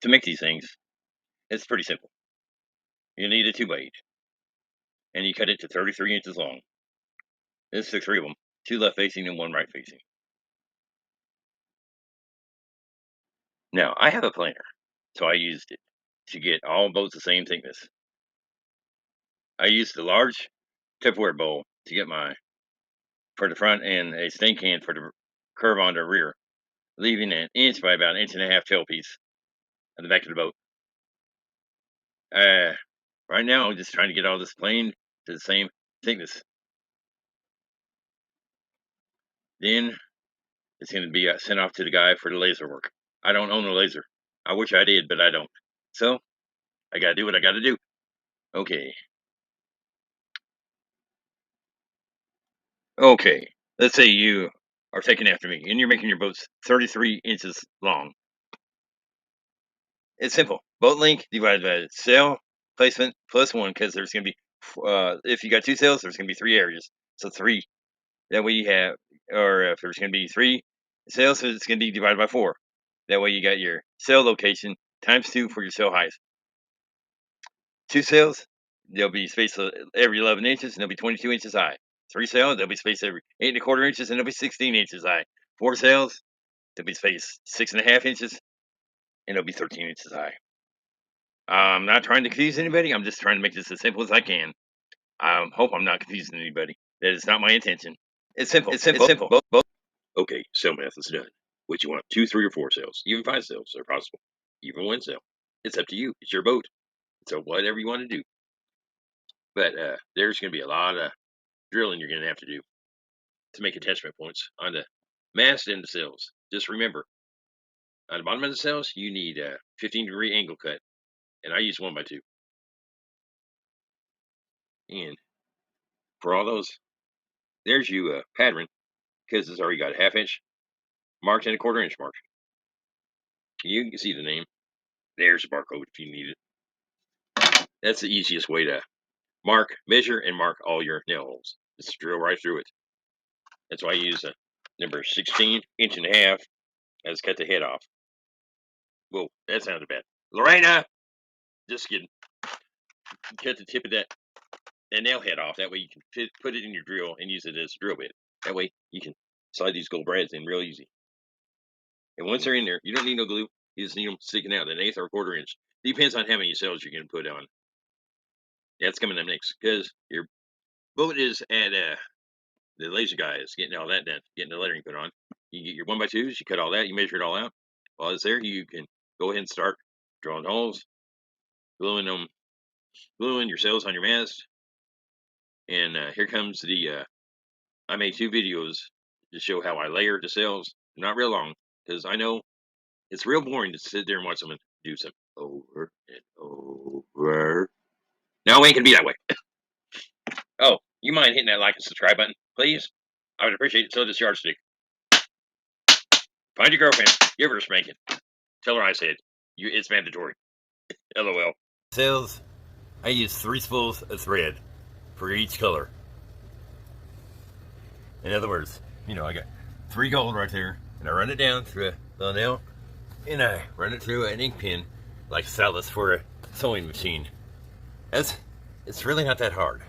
to make these things, it's pretty simple. You need a 2x8, and you cut it to 33 inches long. There's the 3 of them, 2 left facing and 1 right facing. Now, I have a planer, so I used it to get all boats the same thickness. I used the large Tupperware bowl to get for the front and a stain can for the curve on the rear, leaving an inch by about an inch and a half tailpiece at the back of the boat. Right now, I'm just trying to get all this plane to the same thickness. Then it's going to be sent off to the guy for the laser work. I don't own a laser. I wish I did, but I don't. So I got to do what I got to do. Okay. Okay. Let's say you are taking after me and you're making your boats 33 inches long. It's simple. Boat length divided by sail placement plus 1, because there's going to be, if you got 2 sails, there's going to be 3 areas. So 3. That way you have, or if there's going to be 3 sails, so it's going to be divided by 4. That way you got your sail location times 2 for your sail height. 2 sails, they'll be spaced every 11 inches, and they'll be 22 inches high. 3 sails, they'll be spaced every 8¼ inches, and they'll be 16 inches high. 4 sails, they'll be spaced 6½ inches, and they'll be 13 inches high. I'm not trying to confuse anybody. I'm just trying to make this as simple as I can. I hope I'm not confusing anybody. That is not my intention. It's simple. It's simple. It's simple. Okay, sail math is done. What you want? 2, 3, or 4 sails? Even 5 sails are possible. Even 1 sail. It's up to you. It's your boat. So whatever you want to do. But there's going to be a lot of drilling you're going to have to do to make attachment points on the mast and the sails. Just remember, on the bottom of the sails, you need a 15-degree angle cut, and I use 1x2. And for all those, there's you pattern, because it's already got a 1/2 inch marked and a 1/4 inch mark. You can see the name. There's a barcode if you need it. That's the easiest way to measure and mark all your nail holes. Just drill right through it. That's why I use a number 16 inch and a half as cut the head off. Whoa, that sounded bad. Lorena, just kidding. Cut the tip of that nail head off. That way you can put it in your drill and use it as a drill bit. That way you can slide these gold brads in real easy. And once they're in there, you don't need no glue. You just need them sticking out an 1/8 or 1/4 inch. Depends on how many cells you're going to put on. That's coming up next, because your boat is at the laser guy is getting all that done, getting the lettering put on. You get your 1x2s, you cut all that, you measure it all out. While it's there, you can go ahead and start drawing holes, gluing your cells on your mast. And here comes the I made 2 videos to show how I layer the cells. Not real long, because I know it's real boring to sit there and watch someone do some over and over. No, it ain't gonna be that way. Oh, you mind hitting that like and subscribe button, please? I would appreciate it. So this yardstick. Find your girlfriend, give her a spanking. Tell her I said it's mandatory. LOL. Sails, I use 3 spools of thread for each color. In other words, I got 3 gold right there, and I run it down through a little nail, and I run it through an ink pen like a stylus for a sewing machine. It's really not that hard.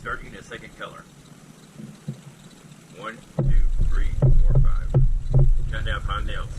Starting a second color. 1, 2, 3. on nails.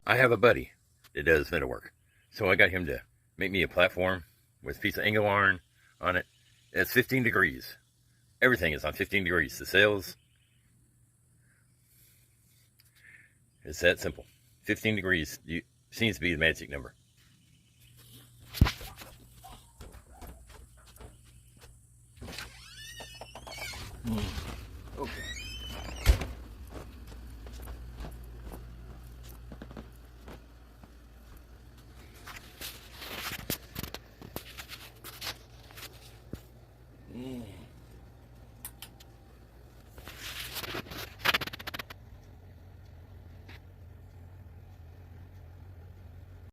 I have a buddy that does metal work, so I got him to make me a platform with a piece of angle iron on it. It's 15 degrees. Everything is on 15 degrees. The sails, it's that simple. 15 degrees seems to be the magic number. Mm.